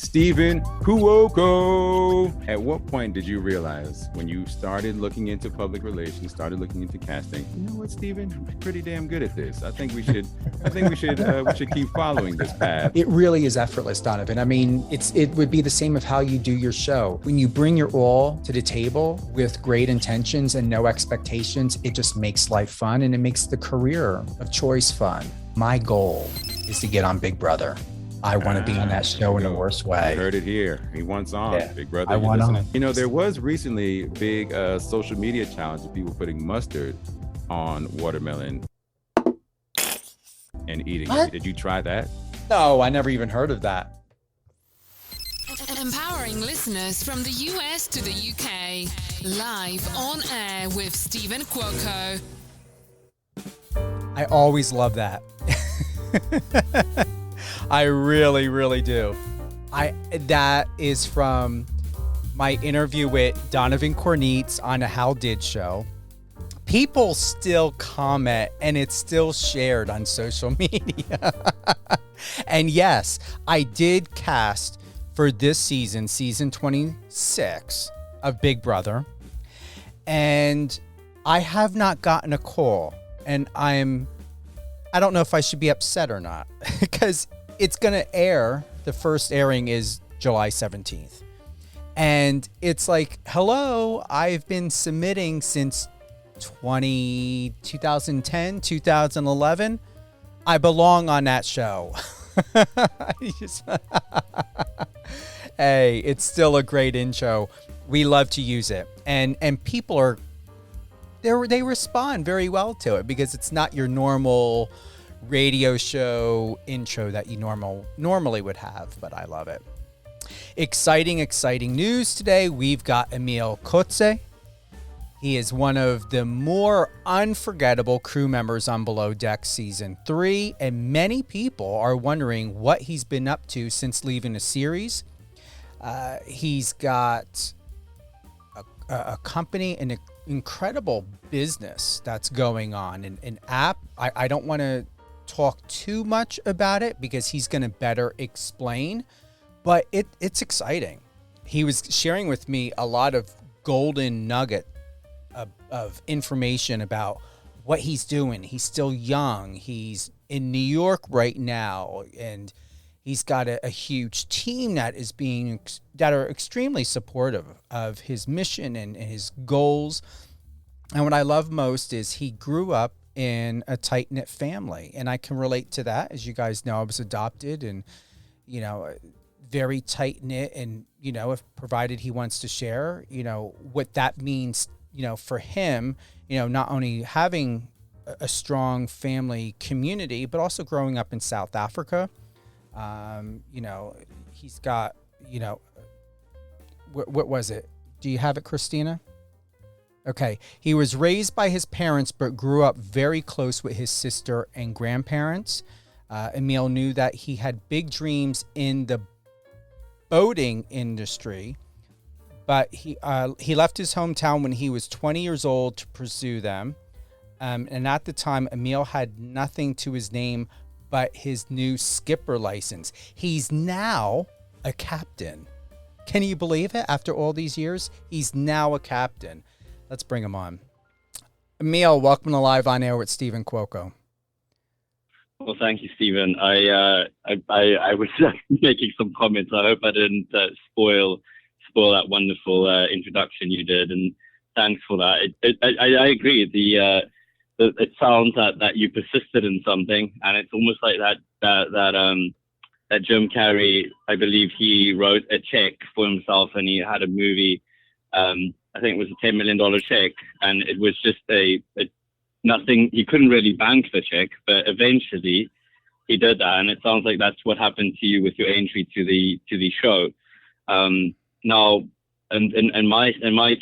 Stephen Kuoko. At what point did you realize when you started looking into public relations, started looking into casting, you know what, Stephen, I'm pretty damn good at this. I think we should keep following this path. It really is effortless, Donovan. I mean, it would be the same of how you do your show. When you bring your all to the table with great intentions and no expectations, it just makes life fun and it makes the career of choice fun. My goal is to get on Big Brother. I want to be on that show in the worst way. You heard it here. He wants on. Yeah. Big Brother. I want on. You know, there was recently a big social media challenge of people putting mustard on watermelon and eating it. Did you try that? No, I never even heard of that. Empowering listeners from the US to the UK. Live on air with Stephen Kuoko. I always love that. I really, really do. That is from my interview with Donovan Cornitz on the How Did show. People still comment and it's still shared on social media. And yes, I did cast for this season 26 of Big Brother. And I have not gotten a call. And I don't know if I should be upset or not because it's going to air. The first airing is July 17th. And it's like, hello, I've been submitting since 2010, 2011. I belong on that show. Hey, it's still a great intro. We love to use it. And people they respond very well to it because it's not your normal radio show intro that you normally would have, but I love it. Exciting news today. We've got Emile Kotze. He is one of the more unforgettable crew members on Below Deck Season 3, and many people are wondering what he's been up to since leaving the series. He's got a company, an incredible business that's going on, an app. I don't want to talk too much about it because he's going to better explain, but it's exciting. He was sharing with me a lot of golden nugget of information about what he's doing. He's still young. He's in New York right now, and he's got a huge team that are extremely supportive of his mission and his goals. And what I love most is he grew up in a tight-knit family, and I can relate to that. As you guys know, I was adopted, and very tight-knit, and if provided he wants to share what that means for him, not only having a strong family community but also growing up in South Africa. He's got what was it? Do you have it, Christina? Okay. He was raised by his parents, but grew up very close with his sister and grandparents. Emile knew that he had big dreams in the boating industry, but he left his hometown when he was 20 years old to pursue them. And at the time, Emile had nothing to his name but his new skipper license. He's now a captain. Can you believe it? After all these years, he's now a captain. Let's bring him on. Emile, welcome to Live on Air with Stephen Kuoko. Well, thank you, Stephen. I was making some comments. I hope I didn't spoil that wonderful introduction you did, and thanks for that. I agree. It sounds that you persisted in something, and it's almost like that Jim Carrey. I believe he wrote a check for himself, and he had a movie. I think it was a $10 million check, and it was just nothing. He couldn't really bank the check, but eventually he did that, and it sounds like that's what happened to you with your entry to the show. Now, in my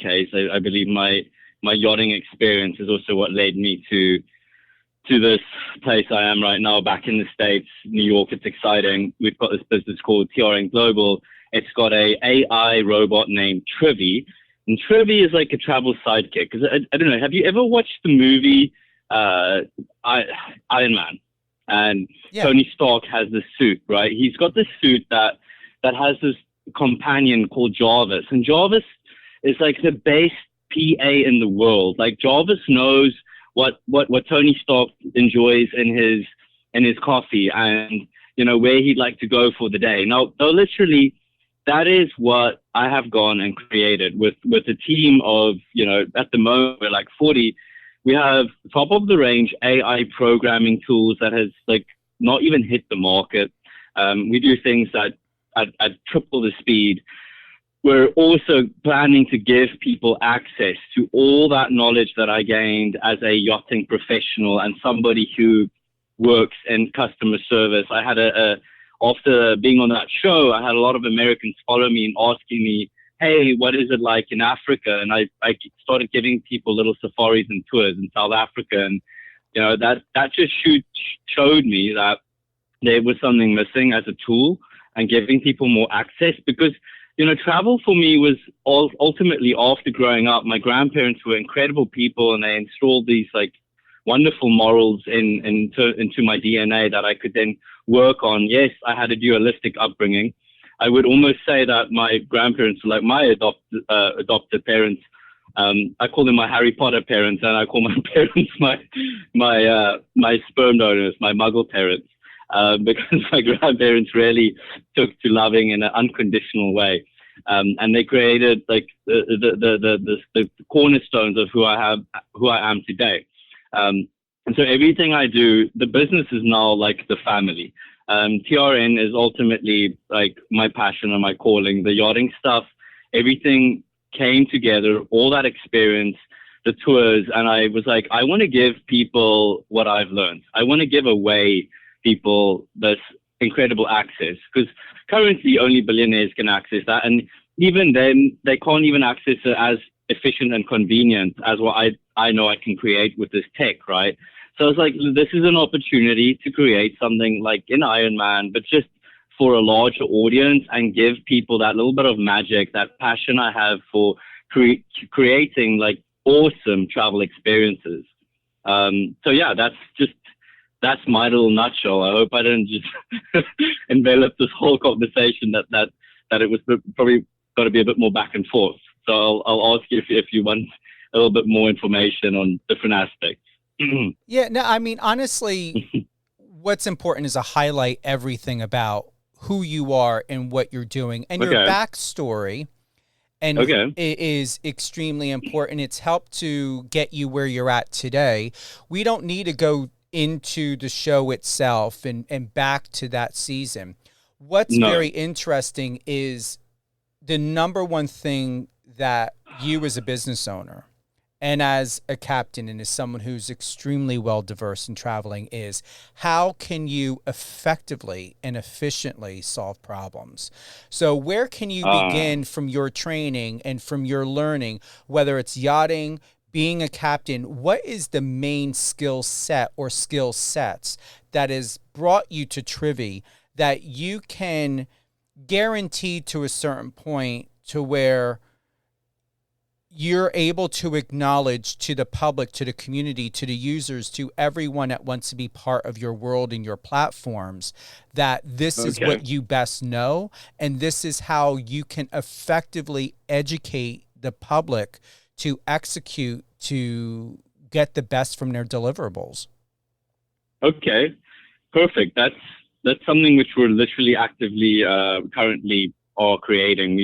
case, I believe my yachting experience is also what led me to this place I am right now, back in the States, New York. It's exciting. We've got this business called TRN Global. It's got a AI robot named Trivy. And Trivy is like a travel sidekick. Because I don't know, have you ever watched the movie Iron Man? And yeah. Tony Stark has this suit, right? He's got this suit that that has this companion called Jarvis. And Jarvis is like the best PA in the world. Like Jarvis knows what Tony Stark enjoys in his coffee, and where he'd like to go for the day. Now, literally, that is what I have gone and created with a team of, at the moment we're like 40. We have top of the range AI programming tools that has like not even hit the market. We do things at triple the speed. We're also planning to give people access to all that knowledge that I gained as a yachting professional and somebody who works in customer service. I had after being on that show, I had a lot of Americans follow me and asking me, hey, what is it like in Africa? And I started giving people little safaris and tours in South Africa. And, that just showed me that there was something missing as a tool and giving people more access, because travel for me was ultimately, after growing up, my grandparents were incredible people, and they installed these like wonderful morals into my DNA that I could then work on. Yes, I had a dualistic upbringing. I would almost say that my grandparents were like my adopted parents. I call them my Harry Potter parents, and I call my parents my sperm donors, my Muggle parents, because my grandparents really took to loving in an unconditional way. And they created like the cornerstones of who I am today. And so everything I do, the business is now like the family. TRN is ultimately like my passion and my calling. The yachting stuff, everything came together, all that experience, the tours, and I was like, I want to give people what I've learned. I want to give away people this incredible access, because currently only billionaires can access that, and even then they can't even access it as efficient and convenient as what I know I can create with this tech, right? So I was like, this is an opportunity to create something like an Iron Man, but just for a larger audience, and give people that little bit of magic, that passion I have for creating like awesome travel experiences. So yeah, that's my little nutshell. I hope I didn't just envelop this whole conversation that it was probably got to be a bit more back and forth. So I'll ask you if you want a little bit more information on different aspects. Yeah, no, I mean, honestly, what's important is to highlight everything about who you are and what you're doing, and your backstory. And it is extremely important. It's helped to get you where you're at today. We don't need to go into the show itself and back to that season. What's very interesting is the number one thing that you as a business owner and as a captain and as someone who's extremely well diverse in traveling is, how can you effectively and efficiently solve problems? So where can you begin from your training and from your learning, whether it's yachting, being a captain? What is the main skill set or skill sets that has brought you to Trivy that you can guarantee to a certain point to where you're able to acknowledge to the public, to the community, to the users, to everyone that wants to be part of your world and your platforms, that this is what you best know, and this is how you can effectively educate the public to execute, to get the best from their deliverables? Okay, perfect. That's something which we're literally actively currently are creating.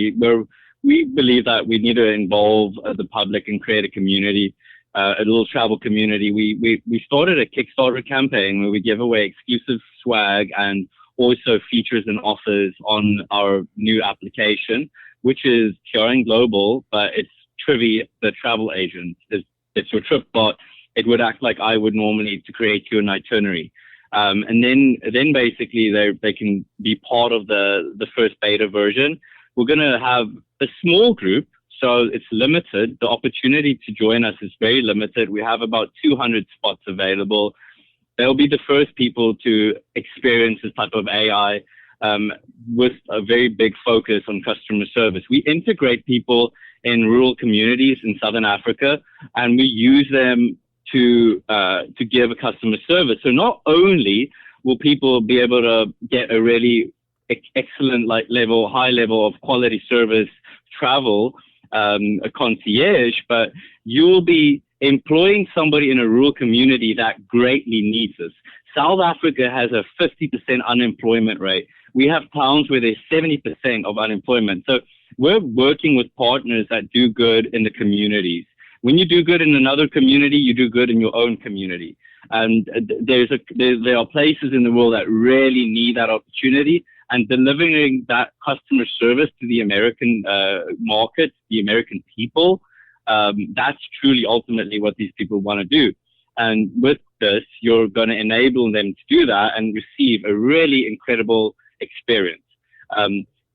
We believe that we need to involve the public and create a community, a little travel community. We started a Kickstarter campaign where we give away exclusive swag and also features and offers on our new application, which is TRN Global, but it's Trivy, the travel agent. It's your trip bot. It would act like I would normally to create you an itinerary. And then basically they can be part of the first beta version. We're going to have a small group, so it's limited. The opportunity to join us is very limited. We have about 200 spots available. They'll be the first people to experience this type of AI with a very big focus on customer service. We integrate people in rural communities in Southern Africa, and we use them to give a customer service. So not only will people be able to get a really excellent high level of quality service travel, a concierge, but you'll be employing somebody in a rural community that greatly needs us. South Africa has a 50% unemployment rate. We have towns where there's 70% of unemployment. So we're working with partners that do good in the communities. When you do good in another community, you do good in your own community. And there are places in the world that really need that opportunity, and delivering that customer service to the American market, the American people, that's truly ultimately what these people want to do. And with this, you're going to enable them to do that and receive a really incredible experience.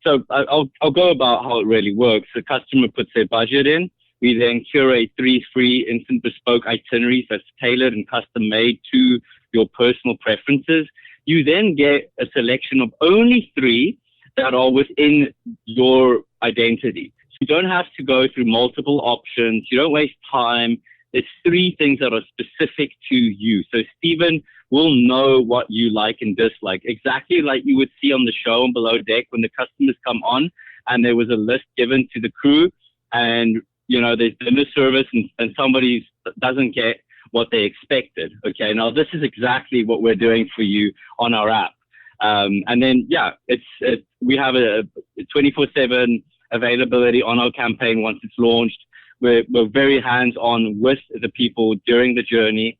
So I'll go about how it really works. The customer puts their budget in. We then curate 3 free instant bespoke itineraries that's tailored and custom made to your personal preferences. You then get a selection of only 3 that are within your identity. So you don't have to go through multiple options. You don't waste time. There's 3 things that are specific to you. So Stephen will know what you like and dislike, exactly like you would see on the show on Below Deck when the customers come on and there was a list given to the crew, and there's dinner service and somebody doesn't get what they expected. Okay, now this is exactly what we're doing for you on our app. And then, we have a 24/7 availability on our campaign once it's launched. We're very hands-on with the people during the journey.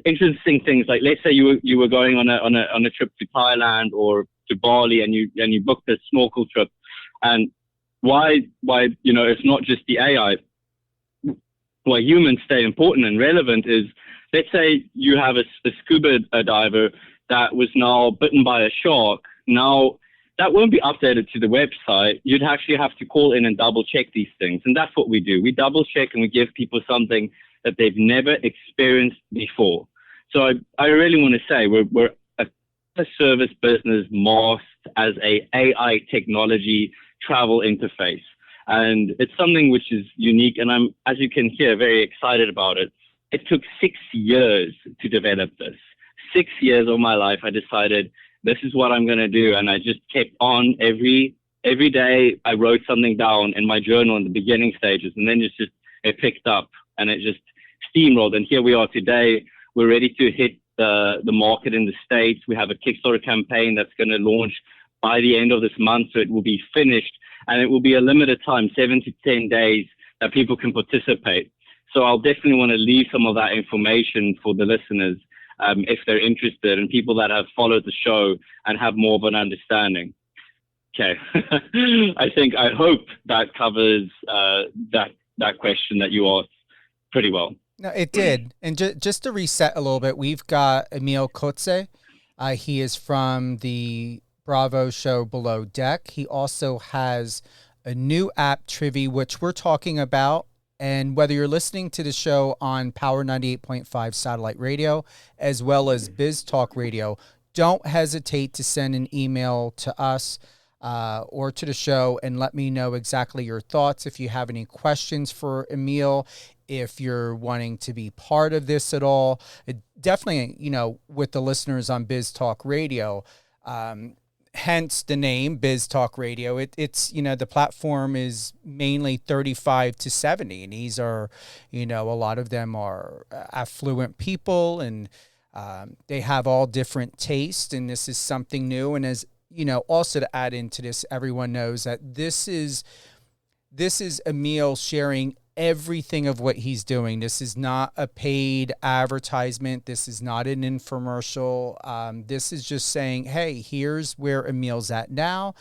Interesting things like, let's say you were going on a trip to Thailand or to Bali, and you booked a snorkel trip, and why it's not just the AI. Why humans stay important and relevant is, let's say you have a scuba diver that was now bitten by a shark. Now, that won't be updated to the website. You'd actually have to call in and double check these things. And that's what we do. We double check and we give people something that they've never experienced before. So I really want to say we're a service business masked as a AI technology travel interface. And it's something which is unique, and I'm, as you can hear, very excited about it. It took 6 years to develop this. 6 years of my life, I decided this is what I'm going to do, and I just kept on every day. I wrote something down in my journal in the beginning stages, and then it picked up, and it just steamrolled. And here we are today. We're ready to hit the market in the States. We have a Kickstarter campaign that's going to launch by the end of this month, so it will be finished. And it will be a limited time, 7 to 10 days, that people can participate. So I'll definitely want to leave some of that information for the listeners if they're interested, and people that have followed the show and have more of an understanding. Okay. I hope that covers that question that you asked pretty well. No, it did. And just to reset a little bit, we've got Emile Kotze. He is from the Bravo show Below Deck. He also has a new app, Trivy, which we're talking about. And whether you're listening to the show on Power 98.5 satellite radio, as well as Biz Talk Radio, don't hesitate to send an email to us or to the show and let me know exactly your thoughts. If you have any questions for Emile, if you're wanting to be part of this at all, definitely, with the listeners on Biz Talk Radio, hence the name Biz Talk Radio. It's the platform is mainly 35 to 70, and these are, a lot of them are affluent people, and they have all different tastes, and this is something new. And as also to add into this, everyone knows that this is Emile sharing everything of what he's doing. This is not a paid advertisement. This is not an infomercial. This is just saying, hey, here's where Emile's at now.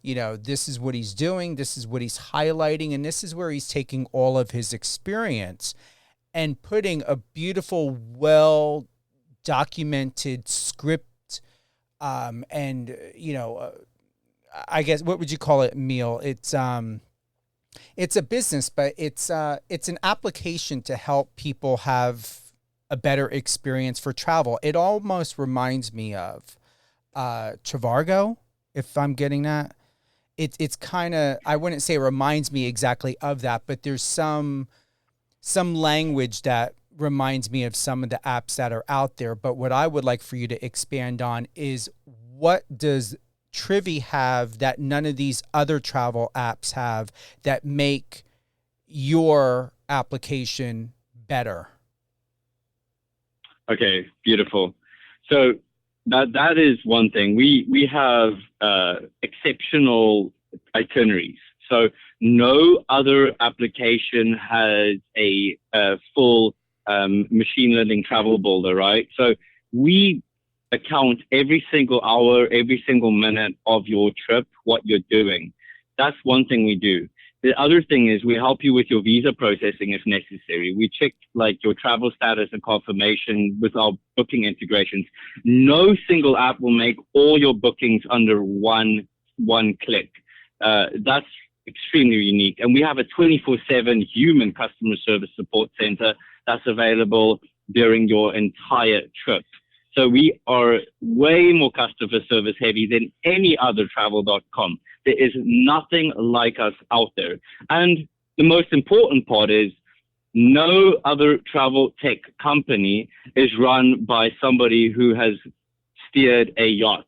This is what he's doing. This is what he's highlighting. And this is where he's taking all of his experience and putting a beautiful, well-documented script. I guess, what would you call it, Emile? It's a business, but it's an application to help people have a better experience for travel. It almost reminds me of Trivago, if I'm getting that. It's kind of, I wouldn't say it reminds me exactly of that, but there's some language that reminds me of some of the apps that are out there. But what I would like for you to expand on is what does Trivy have that none of these other travel apps have that make your application better? Okay, beautiful. So that is one thing. We have exceptional itineraries. So no other application has a full machine learning travel builder, right? So we account every single hour, every single minute of your trip, what you're doing. That's one thing we do. The other thing is we help you with your visa processing if necessary. We check like your travel status and confirmation with our booking integrations. No single app will make all your bookings under one click. That's extremely unique. And we have a 24/7 human customer service support center that's available during your entire trip. So we are way more customer service heavy than any other travel.com. There is nothing like us out there. And the most important part is no other travel tech company is run by somebody who has steered a yacht.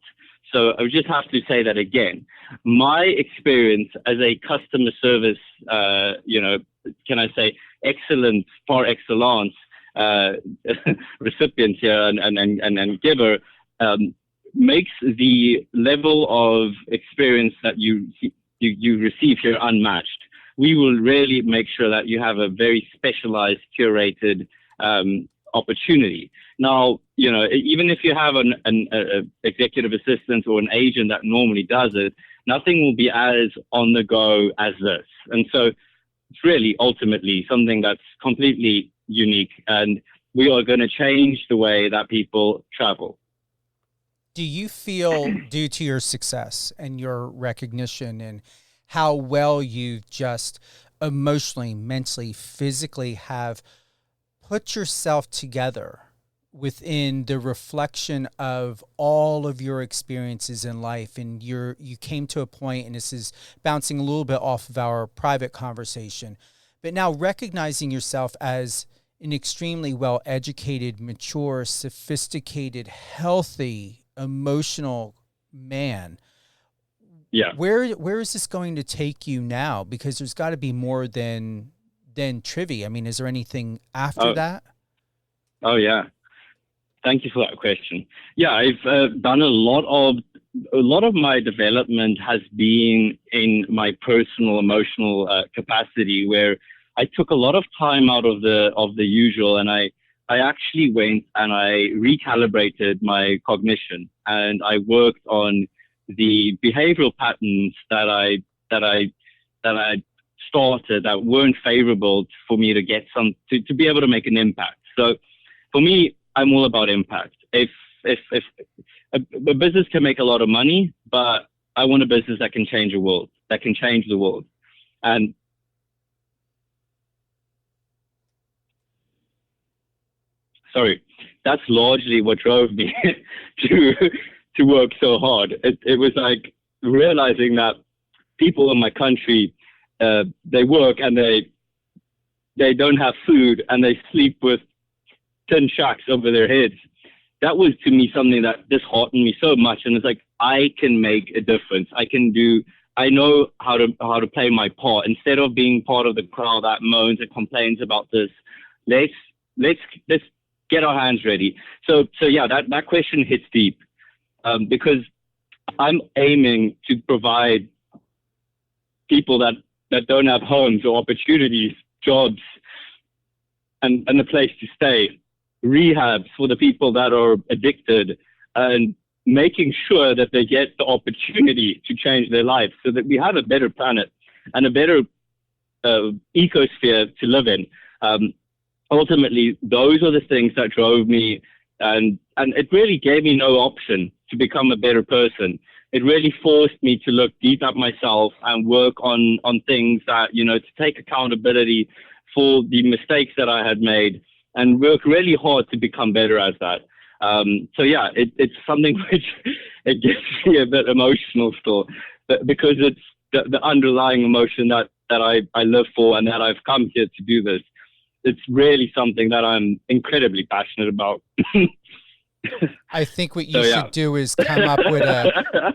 So I just have to say that again. My experience as a customer service, can I say excellence par excellence, recipient here and giver, makes the level of experience that you receive here unmatched. We will really make sure that you have a very specialized, curated opportunity. Now, even if you have an executive assistant or an agent that normally does it, nothing will be as on the go as this. And so it's really ultimately something that's completely unique, and we are going to change the way that people travel. Do you feel, due to your success and your recognition and how well you just emotionally, mentally, physically have put yourself together within the reflection of all of your experiences in life, and you came to a point, and this is bouncing a little bit off of our private conversation, but now recognizing yourself as an extremely well-educated, mature, sophisticated, healthy, emotional man. Yeah. Where is this going to take you now? Because there's got to be more than Trivy. I mean, is there anything after that? Oh yeah. Thank you for that question. Yeah, I've done a lot of my development has been in my personal emotional capacity, where I took a lot of time out of the usual, and I actually went and I recalibrated my cognition, and I worked on the behavioral patterns that I started that weren't favorable for me to get to be able to make an impact. So for me, I'm all about impact. If a business can make a lot of money, but I want a business that can change the world, And sorry, that's largely what drove me to work so hard. It was like realizing that people in my country, they work and they don't have food, and they sleep with 10 shacks over their heads. That was to me something that disheartened me so much. And it's like, I can make a difference. I know how to play my part. Instead of being part of the crowd that moans and complains about this, let's get our hands ready. So yeah, that question hits deep, because I'm aiming to provide people that don't have homes or opportunities, jobs, and a place to stay, rehabs for the people that are addicted, and making sure that they get the opportunity to change their life so that we have a better planet and a better ecosphere to live in. Ultimately, those are the things that drove me, and it really gave me no option to become a better person. It really forced me to look deep at myself and work on things that, to take accountability for the mistakes that I had made, and work really hard to become better at that. So yeah, it's something which it gets me a bit emotional still, because it's the underlying emotion that I live for, and that I've come here to do this. It's really something that I'm incredibly passionate about. I think what you So, yeah. should do is come up with a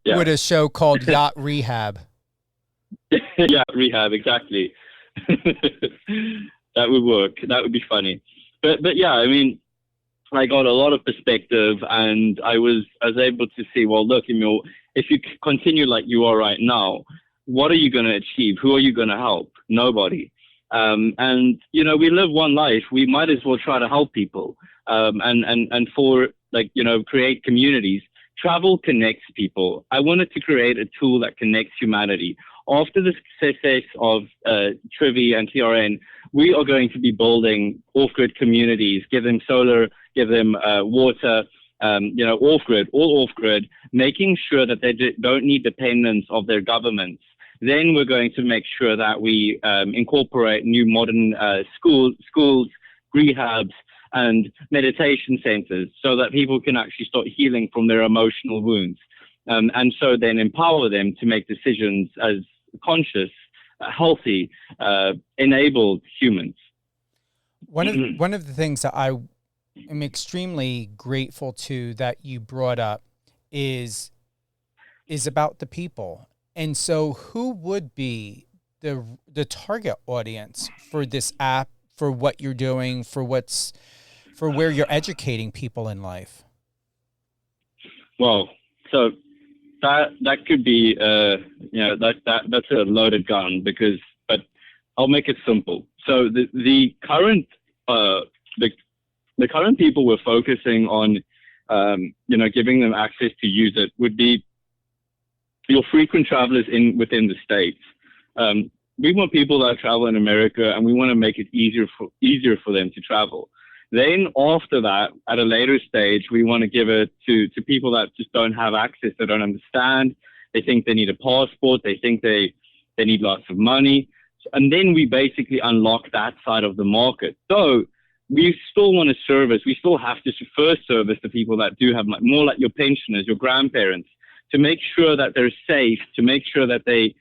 Yeah. with a show called Yacht Rehab. Yeah, rehab, exactly. That would work. That would be funny. But yeah, I mean, I got a lot of perspective, and I was able to see, well, look, Emile, if you continue like you are right now, what are you going to achieve? Who are you going to help? Nobody. And you know, we live one life. We might as well try to help people. And for, like, you know, create communities. Travel connects people. I wanted to create a tool that connects humanity. After the success of Trivi and TRN, we are going to be building off-grid communities, give them solar, give them water, you know, off-grid, all off-grid, making sure that they don't need dependence of their governments. Then we're going to make sure that we incorporate new modern schools, rehabs, and meditation centers, so that people can actually start healing from their emotional wounds. And so then empower them to make decisions as conscious, healthy, enabled humans. One of the things that I am extremely grateful to that you brought up is about the people. And so who would be the target audience for this app, for what you're doing, for where you're educating people in life? Well, so that could be you know, that's a loaded gun, but I'll make it simple. So the current the current people we're focusing on, you know, giving them access to use it would be your frequent travelers within the States. We want people that travel in America, and we want to make it easier for them to travel. Then after that, at a later stage, we want to give it to people that just don't have access, they don't understand, they think they need a passport, they think they need lots of money. And then we basically unlock that side of the market. So we still want to service, we still have to first service the people that do have more, like your pensioners, your grandparents, to make sure that they're safe, to make sure that they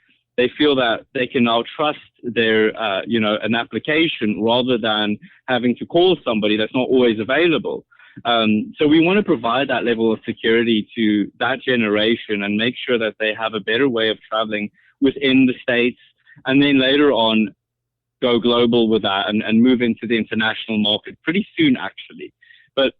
feel that they can now trust their, you know, an application, rather than having to call somebody that's not always available. So we want to provide that level of security to that generation and make sure that they have a better way of traveling within the States, and then later on go global with that and move into the international market pretty soon, actually. But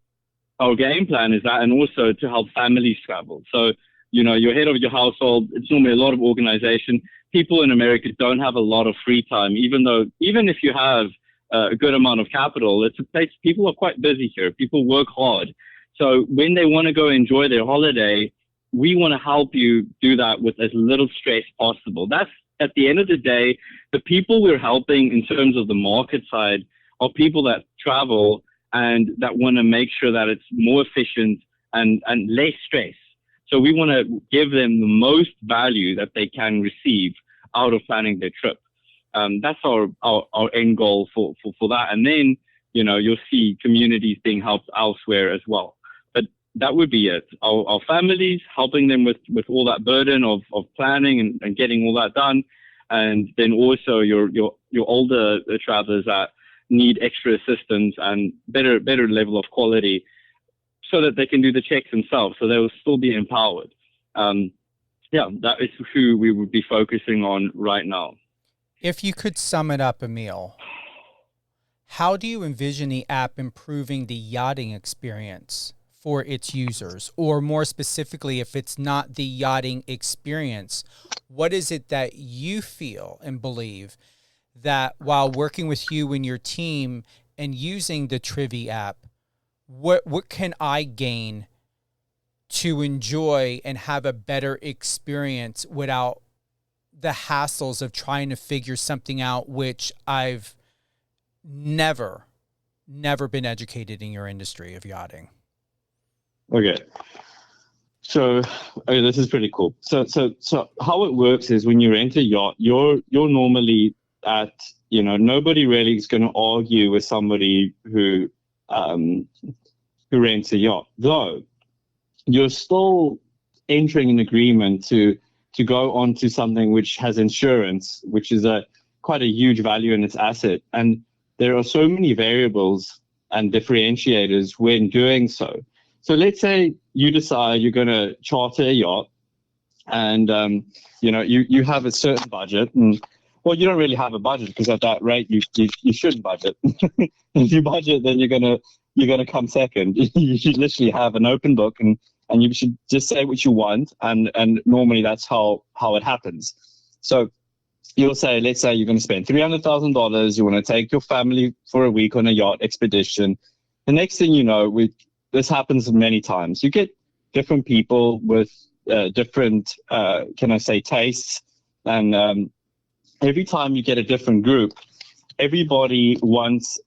our game plan is that, and also to help families travel. So, you know, you're head of your household, it's normally a lot of organization. People in America don't have a lot of free time, even if you have a good amount of capital, it's a place, people are quite busy here. People work hard. So when they want to go enjoy their holiday, we want to help you do that with as little stress possible. That's, at the end of the day, the people we're helping in terms of the market side are people that travel and that want to make sure that it's more efficient and less stress. So we want to give them the most value that they can receive out of planning their trip. That's our end goal for that. And then, you know, you'll see communities being helped elsewhere as well. But that would be it. Our families, helping them with all that burden of planning and getting all that done. And then also your older travelers that need extra assistance and better level of quality, so that they can do the checks themselves, so they will still be empowered. Yeah, that is who we would be focusing on right now. If you could sum it up, Emile, how do you envision the app improving the yachting experience for its users? Or more specifically, if it's not the yachting experience, what is it that you feel and believe that while working with you and your team and using the Trivi app, what can I gain to enjoy and have a better experience without the hassles of trying to figure something out, which I've never been educated in your industry of yachting? Okay. So, okay, this is pretty cool. So how it works is when you rent a yacht, you're normally at, you know, nobody really is going to argue with somebody who rents a yacht, though you're still entering an agreement to go onto something which has insurance, which is quite a huge value in its asset. And there are so many variables and differentiators when doing so. So let's say you decide you're going to charter a yacht, and you have a certain budget, and well, you don't really have a budget, because at that rate you shouldn't budget. If you budget, then you're gonna come second. You should literally have an open book, and you should just say what you want, and normally that's how it happens. So you'll say, let's say you're going to spend $300,000. You want to take your family for a week on a yacht expedition. The next thing you know, this happens many times. You get different people with different, tastes, and every time you get a different group, everybody wants.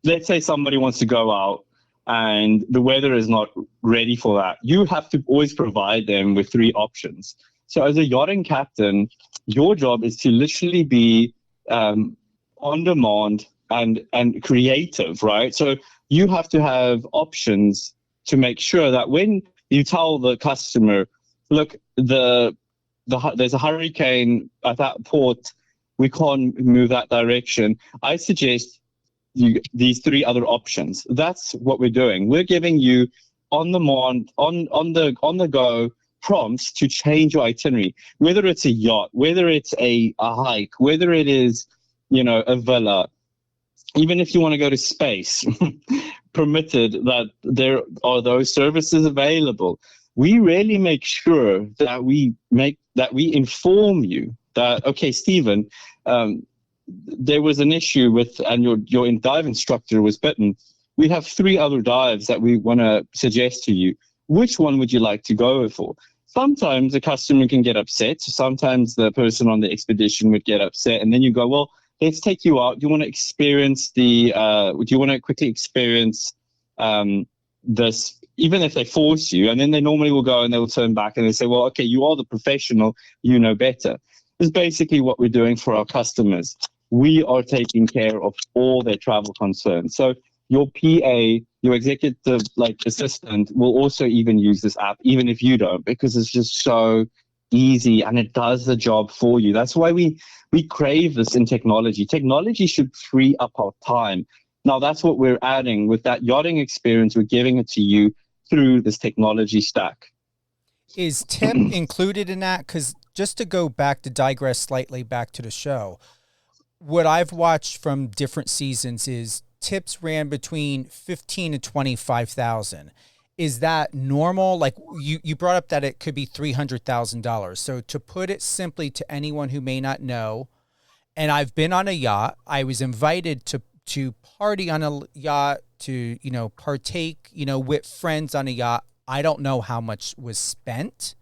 Let's say somebody wants to go out, and the weather is not ready for that. You have to always provide them with 3 options. So as a yachting captain, your job is to literally be on demand and creative, right? So you have to have options to make sure that when you tell the customer, look, there's a hurricane at that port, we can't move that direction, I suggest these 3 other options. That's what we're doing. We're giving you on demand, on the go prompts to change your itinerary, whether it's a yacht, whether it's a hike, whether it is, a villa, even if you want to go to space, permitted, that there are those services available. We really make sure that we inform you that, okay, Stephen, there was an issue with, and your dive instructor was bitten. We have 3 other dives that we want to suggest to you. Which one would you like to go for? Sometimes the customer can get upset. Sometimes the person on the expedition would get upset, and then you go, well, let's take you out. Do you want to experience do you want to quickly experience this, even if they force you? And then they normally will go and they will turn back and they say, well, okay, you are the professional, you know better. This is basically what we're doing for our customers. We are taking care of all their travel concerns. So your PA, your executive assistant, will also even use this app, even if you don't, because it's just so easy and it does the job for you. That's why we crave this in technology. Technology should free up our time. Now, that's what we're adding with that yachting experience. We're giving it to you through this technology stack. Is tip included in that? Because just to digress slightly back to the show, what I've watched from different seasons is tips ran between 15 and 25,000. Is that normal? Like you brought up that it could be $300,000. So to put it simply to anyone who may not know, and I've been on a yacht, I was invited to party on a yacht, to, partake, with friends on a yacht. I don't know how much was spent.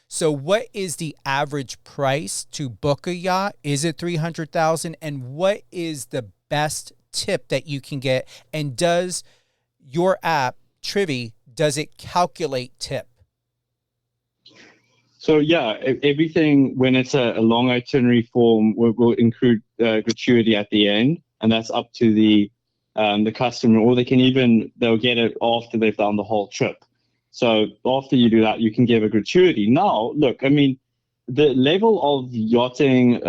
So what is the average price to book a yacht? Is it $300,000? And what is the best tip that you can get? And does your app, Trivy, does it calculate tip? So yeah, everything, when it's a long itinerary form, will include gratuity at the end, and that's up to the customer, or they'll get it after they've done the whole trip. So after you do that, you can give a gratuity. Now, look, I mean, the level of yachting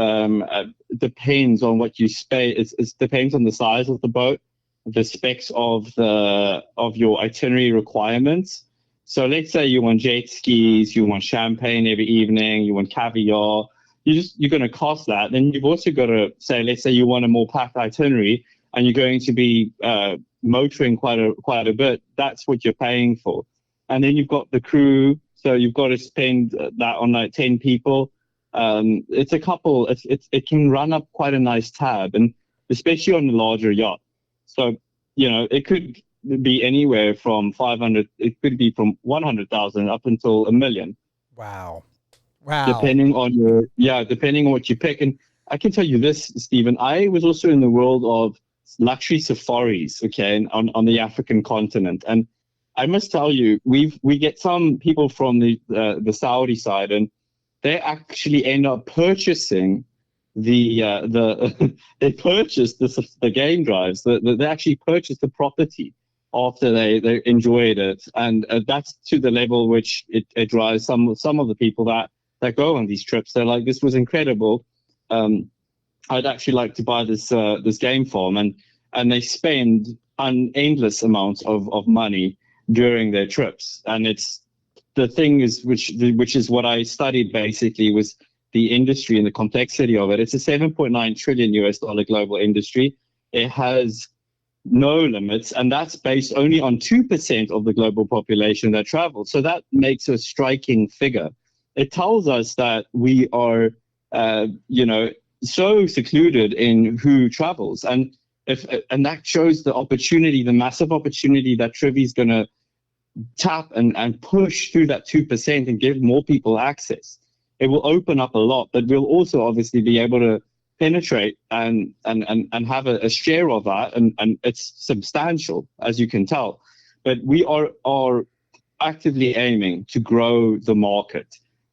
depends on what you pay. It depends on the size of the boat, the specs of your itinerary requirements. So let's say you want jet skis, you want champagne every evening, you want caviar. You're going to cost that. Then you've also got to say, let's say you want a more packed itinerary, and you're going to be motoring quite a bit. That's what you're paying for. And then you've got the crew, so you've got to spend that on like 10 people. It's a couple. It can run up quite a nice tab, and especially on a larger yacht. So it could be anywhere from 500. It could be from 100,000 up until $1 million. Wow. Depending on what you pick. And I can tell you this, Stephen. I was also in the world of luxury safaris, okay, on the African continent, and I must tell you, we get some people from the Saudi side, and they actually end up purchasing they purchased the game drives. They actually purchased the property after they enjoyed it, and that's to the level which it drives some of the people that go on these trips. They're like, this was incredible. I'd actually like to buy this game farm, and they spend endless amounts of money during their trips. And it's the thing is, which is what I studied basically, was the industry and the complexity of it. It's a 7.9 trillion US dollar global industry. It has no limits, and that's based only on 2% of the global population that travels. So that makes a striking figure. It tells us that we are, so secluded in who travels, and that shows the opportunity, the massive opportunity that Trivi is going to tap and push through that 2% and give more people access. It will open up a lot, but we'll also obviously be able to penetrate and have a share of that, and it's substantial, as you can tell. But we are actively aiming to grow the market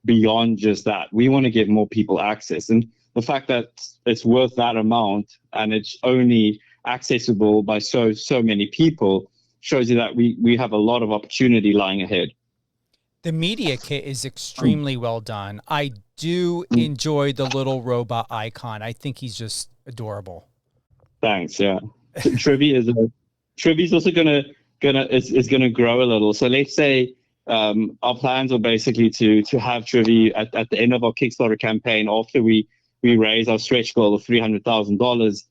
beyond just that. We want to give more people access, and the fact that it's worth that amount and it's only accessible by so many people shows you that we have a lot of opportunity lying ahead. The media kit is extremely well done. I do enjoy the little robot icon. I think he's just adorable. Thanks. Yeah, Trivi is also gonna grow a little. So let's say our plans are basically to have Trivi at the end of our Kickstarter campaign, after we raise our stretch goal of $300,000.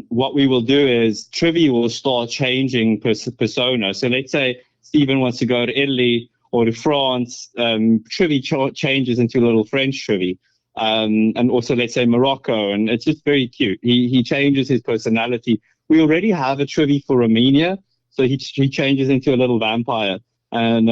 What we will do is Trivi will start changing persona. So let's say Stephen wants to go to Italy or to France, Trivi changes into a little French Trivi. And also, let's say, Morocco, and it's just very cute. He changes his personality. We already have a Trivi for Romania, so he changes into a little vampire. And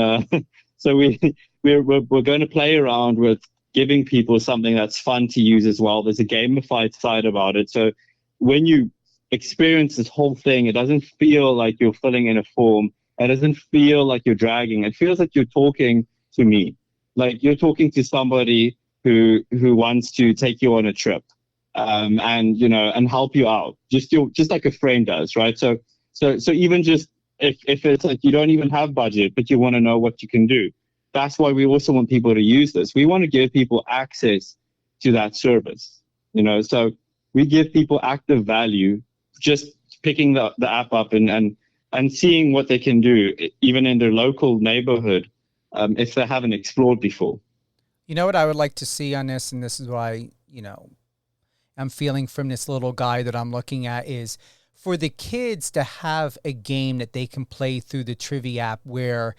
so we're going to play around with giving people something that's fun to use as well. There's a gamified side about it. So when you experience this whole thing, it doesn't feel like you're filling in a form. It doesn't feel like you're dragging. It feels like you're talking to me, like you're talking to somebody who wants to take you on a trip, and help you out, just like a friend does, right? So even just if it's like you don't even have budget, but you want to know what you can do, that's why we also want people to use this. We want to give people access to that service, So we give people active value, just picking the app up and seeing what they can do, even in their local neighborhood, if they haven't explored before. You know what I would like to see on this, and this is why, I'm feeling from this little guy that I'm looking at, is for the kids to have a game that they can play through the Trivi app where,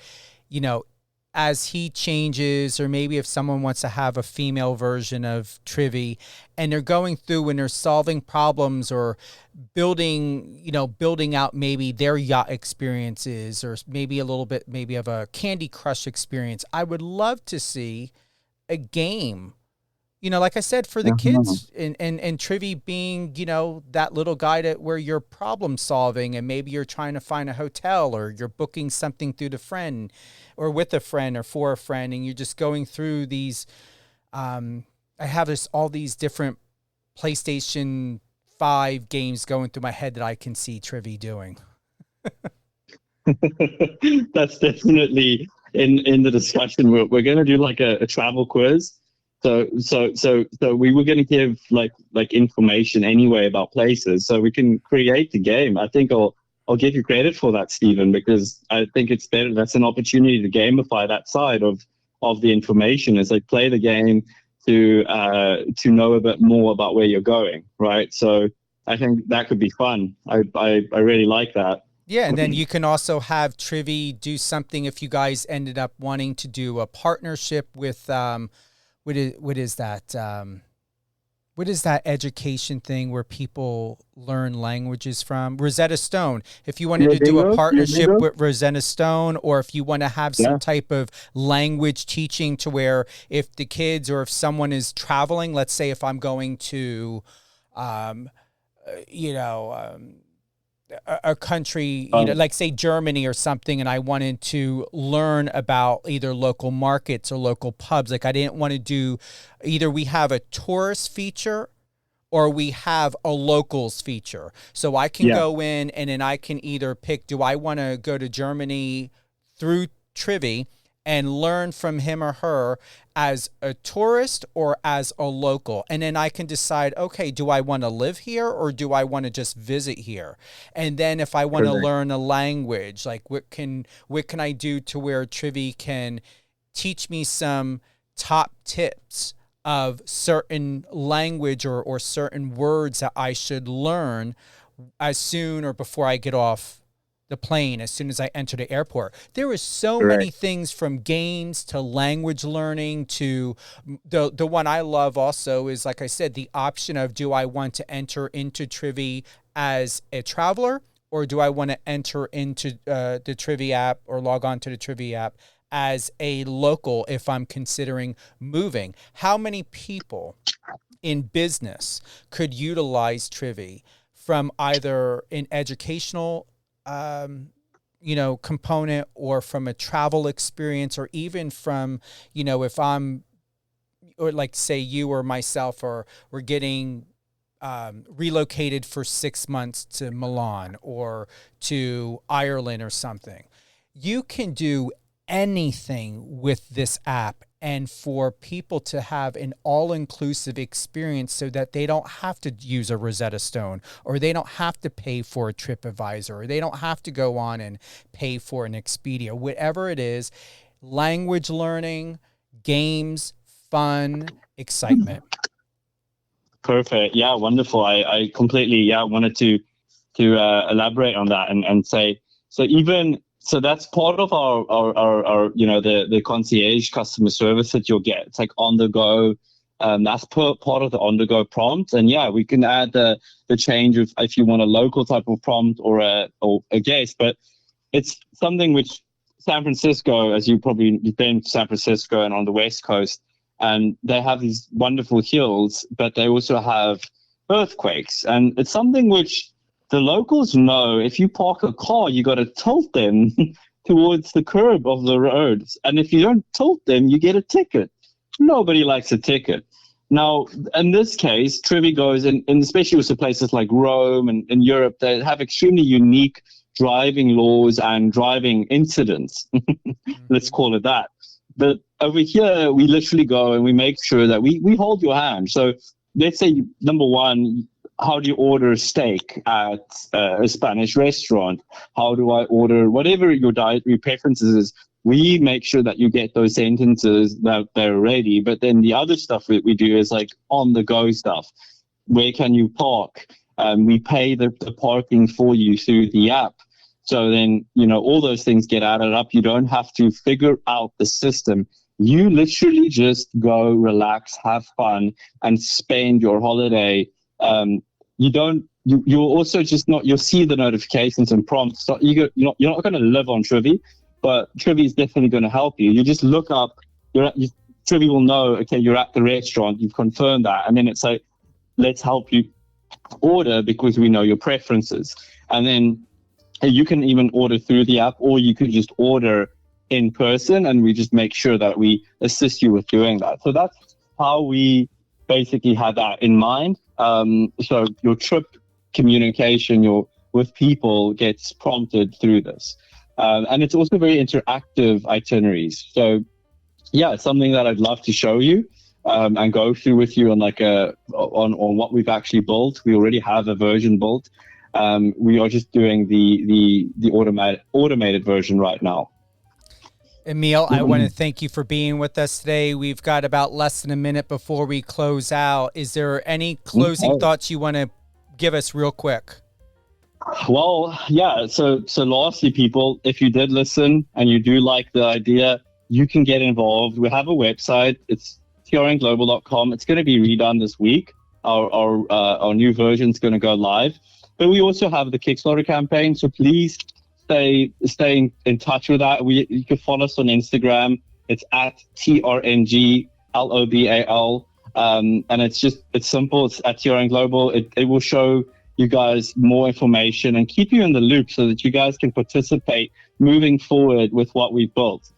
as he changes, or maybe if someone wants to have a female version of Trivi and they're going through and they're solving problems or building out maybe their yacht experiences, or maybe a little bit maybe of a Candy Crush experience. I would love to see a game, like I said, for the kids, and Trivi being, that little guy where you're problem solving, and maybe you're trying to find a hotel, or you're booking something through the friend or with a friend or for a friend. And you're just going through these, I have all these different PlayStation 5 games going through my head that I can see Trivi doing. That's definitely in the discussion. We're going to do like a travel quiz. So we were going to give like information anyway about places, so we can create the game. I think I'll give you credit for that, Stephen, because I think it's better. That's an opportunity to gamify that side of the information. It's like play the game to know a bit more about where you're going, right? So I think that could be fun. I really like that. Yeah, and then you can also have Trivi do something if you guys ended up wanting to do a partnership with what is that? What is that education thing where people learn languages from? Rosetta Stone. If you wanted to do a partnership with Rosetta Stone, or if you want to have some type of language teaching to where if the kids or if someone is traveling, let's say if I'm going to, a country, like say Germany or something, and I wanted to learn about either local markets or local pubs. Like I didn't want to do either. We have a tourist feature or we have a locals feature. So I can go in and then I can either pick, do I want to go to Germany through Trivi and learn from him or her as a tourist or as a local. And then I can decide, okay, do I want to live here or do I want to just visit here? And then if I want to learn a language, like what can I do to where Trivy can teach me some top tips of certain language or certain words that I should learn as soon or before I get off the plane, as soon as I enter the airport. There is so many things, from games to language learning to the one I love also is, like I said, the option of, do I want to enter into Trivy as a traveler, or do I want to enter into the Trivy app or log on to the Trivy app as a local if I'm considering moving? How many people in business could utilize Trivy from either an educational component, or from a travel experience, or even from, if I'm, or like say you or myself, or we're getting relocated for 6 months to Milan or to Ireland or something. You can do anything with this app, and for people to have an all-inclusive experience so that they don't have to use a Rosetta Stone, or they don't have to pay for a TripAdvisor, or they don't have to go on and pay for an Expedia, whatever it is, language learning, games, fun, excitement. Perfect. Yeah, wonderful. I completely wanted to elaborate on that and say, so that's part of our the concierge customer service that you'll get. It's like on the go. That's part of the on the go prompt. And yeah, we can add the change of if you want a local type of prompt or a guest. But it's something which San Francisco, as you've been to San Francisco and on the West Coast, and they have these wonderful hills, but they also have earthquakes. And it's something which the locals know. If you park a car, you got to tilt them towards the curb of the road. And if you don't tilt them, you get a ticket. Nobody likes a ticket. Now, in this case, Trivy goes, and especially with the places like Rome and in Europe, they have extremely unique driving laws and driving incidents. Let's call it that. But over here, we literally go and we make sure that we hold your hand. So let's say, number one, how do you order a steak at a Spanish restaurant? How do I order whatever your dietary preferences is? We make sure that you get those sentences that they're ready. But then the other stuff we do is like on the go stuff. Where can you park? We pay the parking for you through the app. So then, all those things get added up. You don't have to figure out the system. You literally just go, relax, have fun, and spend your holiday. You'll also just you'll see the notifications and prompts. So you're not going to live on Trivy, but Trivy is definitely going to help you. You just look up, Trivy will know, okay, you're at the restaurant, you've confirmed that. And then it's like, let's help you order because we know your preferences. And then you can even order through the app, or you could just order in person, and we just make sure that we assist you with doing that. So that's how we basically had that in mind. So your trip communication with people gets prompted through this. And it's also very interactive itineraries. So yeah, it's something that I'd love to show you and go through with you on on what we've actually built. We already have a version built. We are just doing the automated version right now. Emile, I want to thank you for being with us today. We've got about less than a minute before we close out. Is there any closing thoughts you want to give us real quick? Well, yeah. So lastly, people, if you did listen and you do like the idea, you can get involved. We have a website. It's trnglobal.com. It's going to be redone this week. Our new version is going to go live. But we also have the Kickstarter campaign. So please stay in touch with that. You can follow us on Instagram. It's at TRN Global. And it's simple. It's at TRN Global. It will show you guys more information and keep you in the loop so that you guys can participate moving forward with what we've built.